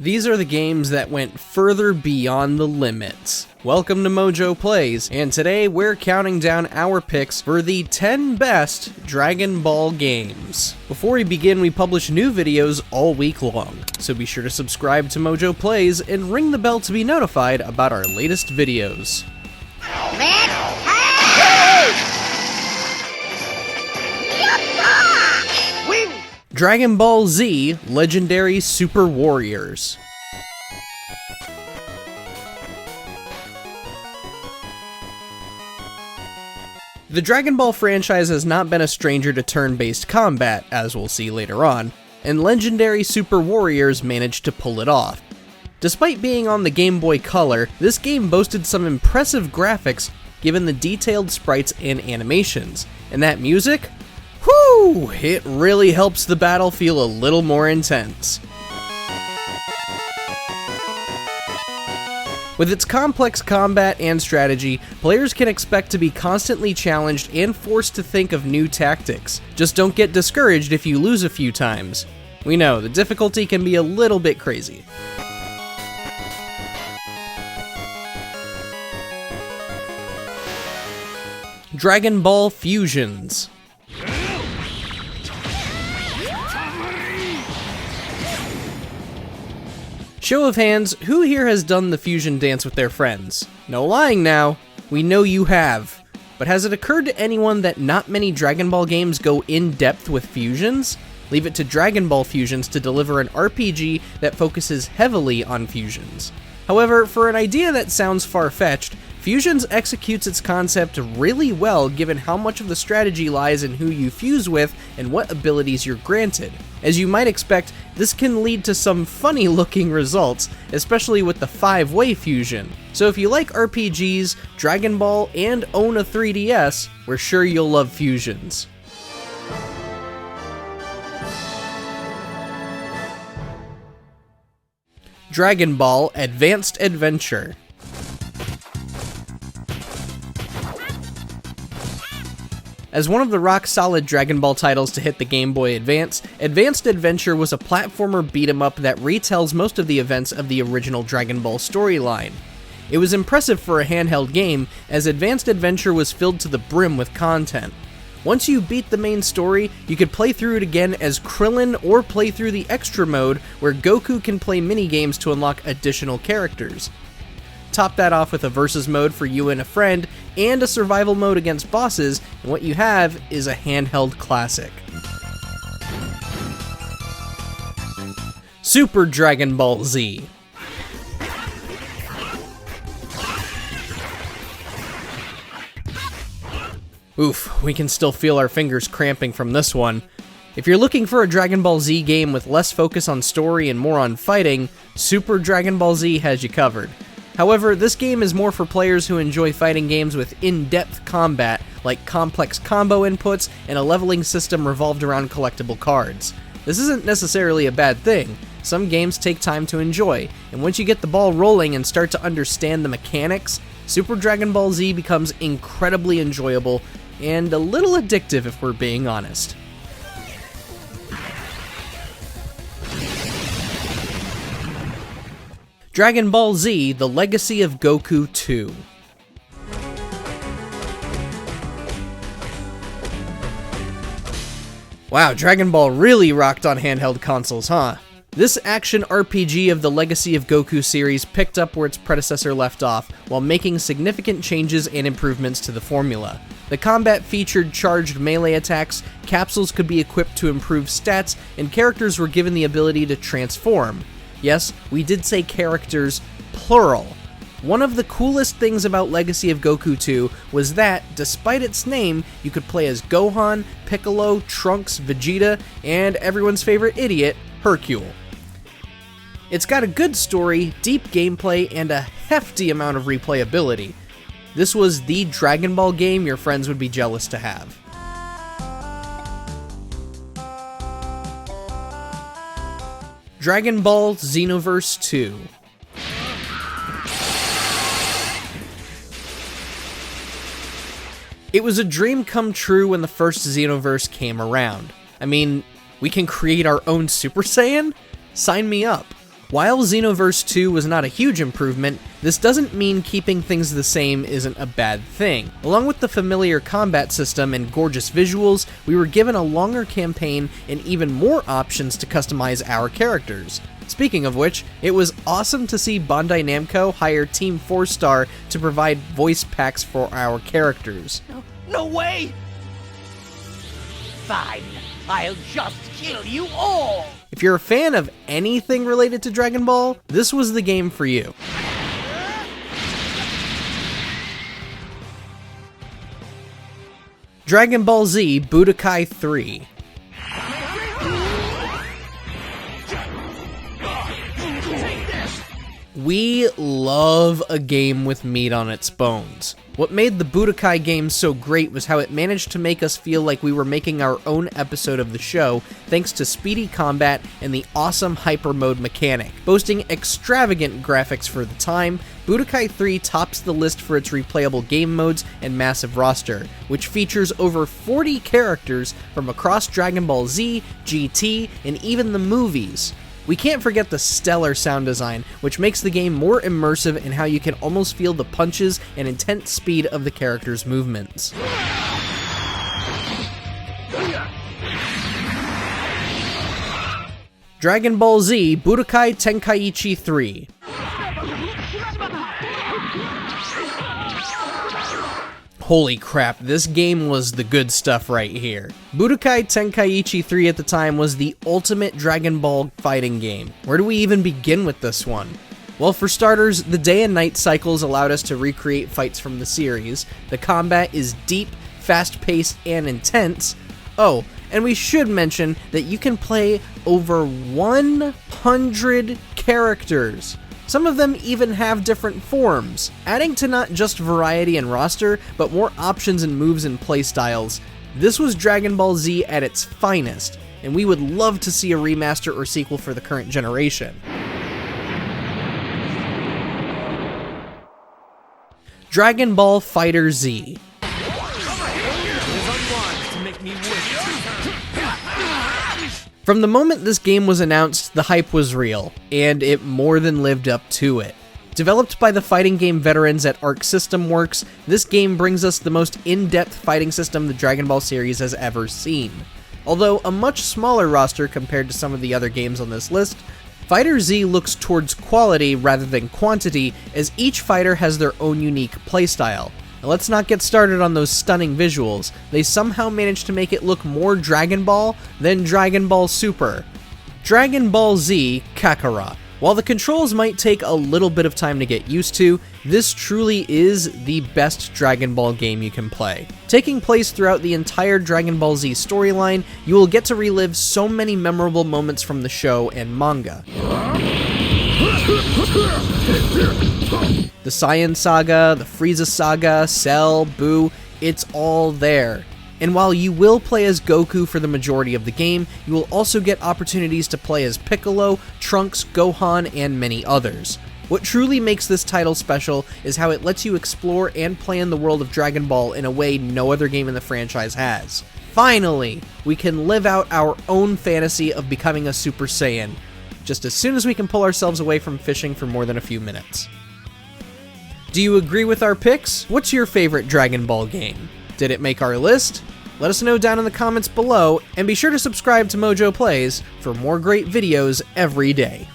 These are the games that went further beyond the limits. Welcome to MojoPlays, and today we're counting down our picks for the 10 best Dragon Ball games. Before we begin, we publish new videos all week long, so be sure to subscribe to MojoPlays and ring the bell to be notified about our latest videos. Dragon Ball Z Legendary Super Warriors. The Dragon Ball franchise has not been a stranger to turn-based combat, as we'll see later on, and Legendary Super Warriors managed to pull it off. Despite being on the Game Boy Color, this game boasted some impressive graphics given the detailed sprites and animations, and that music? Whew! It really helps the battle feel a little more intense. With its complex combat and strategy, players can expect to be constantly challenged and forced to think of new tactics. Just don't get discouraged if you lose a few times. We know, the difficulty can be a little bit crazy. Dragon Ball Fusions. Show of hands, who here has done the fusion dance with their friends? No lying now, we know you have. But has it occurred to anyone that not many Dragon Ball games go in depth with fusions? Leave it to Dragon Ball Fusions to deliver an RPG that focuses heavily on fusions. However, for an idea that sounds far-fetched, Fusions executes its concept really well given how much of the strategy lies in who you fuse with and what abilities you're granted. As you might expect, this can lead to some funny looking results, especially with the 5-way fusion. So if you like RPGs, Dragon Ball, and own a 3DS, we're sure you'll love fusions. Dragon Ball Advanced Adventure. As one of the rock-solid Dragon Ball titles to hit the Game Boy Advance, Advanced Adventure was a platformer beat-em-up that retells most of the events of the original Dragon Ball storyline. It was impressive for a handheld game, as Advanced Adventure was filled to the brim with content. Once you beat the main story, you could play through it again as Krillin or play through the Extra mode, where Goku can play mini-games to unlock additional characters. Top that off with a versus mode for you and a friend, and a survival mode against bosses, and what you have is a handheld classic. Super Dragon Ball Z. Oof, we can still feel our fingers cramping from this one. If you're looking for a Dragon Ball Z game with less focus on story and more on fighting, Super Dragon Ball Z has you covered. However, this game is more for players who enjoy fighting games with in-depth combat, like complex combo inputs and a leveling system revolved around collectible cards. This isn't necessarily a bad thing. Some games take time to enjoy, and once you get the ball rolling and start to understand the mechanics, Super Dragon Ball Z becomes incredibly enjoyable and a little addictive if we're being honest. Dragon Ball Z: The Legacy of Goku 2. Wow, Dragon Ball really rocked on handheld consoles, huh? This action RPG of the Legacy of Goku series picked up where its predecessor left off, while making significant changes and improvements to the formula. The combat featured charged melee attacks, capsules could be equipped to improve stats, and characters were given the ability to transform. Yes, we did say characters, plural. One of the coolest things about Legacy of Goku 2 was that, despite its name, you could play as Gohan, Piccolo, Trunks, Vegeta, and everyone's favorite idiot, Hercule. It's got a good story, deep gameplay, and a hefty amount of replayability. This was the Dragon Ball game your friends would be jealous to have. Dragon Ball Xenoverse 2. It was a dream come true when the first Xenoverse came around. I mean, we can create our own Super Saiyan? Sign me up. While Xenoverse 2 was not a huge improvement, this doesn't mean keeping things the same isn't a bad thing. Along with the familiar combat system and gorgeous visuals, we were given a longer campaign and even more options to customize our characters. Speaking of which, it was awesome to see Bandai Namco hire Team 4-Star to provide voice packs for our characters. No way! Fine, I'll just kill you all! If you're a fan of anything related to Dragon Ball, this was the game for you. Dragon Ball Z Budokai 3. We love a game with meat on its bones. What made the Budokai game so great was how it managed to make us feel like we were making our own episode of the show, thanks to speedy combat and the awesome hyper mode mechanic. Boasting extravagant graphics for the time, Budokai 3 tops the list for its replayable game modes and massive roster, which features over 40 characters from across Dragon Ball Z, GT, and even the movies. We can't forget the stellar sound design, which makes the game more immersive in how you can almost feel the punches and intense speed of the characters' movements. Dragon Ball Z Budokai Tenkaichi 3. Holy crap, this game was the good stuff right here. Budokai Tenkaichi 3 at the time was the ultimate Dragon Ball fighting game. Where do we even begin with this one? Well, for starters, the day and night cycles allowed us to recreate fights from the series. The combat is deep, fast-paced, and intense. Oh, and we should mention that you can play over 100 characters. Some of them even have different forms, adding to not just variety and roster, but more options and moves and playstyles. This was Dragon Ball Z at its finest, and we would love to see a remaster or sequel for the current generation. Dragon Ball FighterZ. From the moment this game was announced, the hype was real, and it more than lived up to it. Developed by the fighting game veterans at Arc System Works, this game brings us the most in-depth fighting system the Dragon Ball series has ever seen. Although a much smaller roster compared to some of the other games on this list, FighterZ looks towards quality rather than quantity, as each fighter has their own unique playstyle. Now let's not get started on those stunning visuals. They somehow managed to make it look more Dragon Ball than Dragon Ball Super. Dragon Ball Z Kakarot. While the controls might take a little bit of time to get used to, this truly is the best Dragon Ball game you can play. Taking place throughout the entire Dragon Ball Z storyline, you will get to relive so many memorable moments from the show and manga. The Saiyan Saga, the Frieza Saga, Cell, Buu, it's all there. And while you will play as Goku for the majority of the game, you will also get opportunities to play as Piccolo, Trunks, Gohan, and many others. What truly makes this title special is how it lets you explore and play in the world of Dragon Ball in a way no other game in the franchise has. Finally, we can live out our own fantasy of becoming a Super Saiyan, just as soon as we can pull ourselves away from fishing for more than a few minutes. Do you agree with our picks? What's your favorite Dragon Ball game? Did it make our list? Let us know down in the comments below, and be sure to subscribe to MojoPlays for more great videos every day.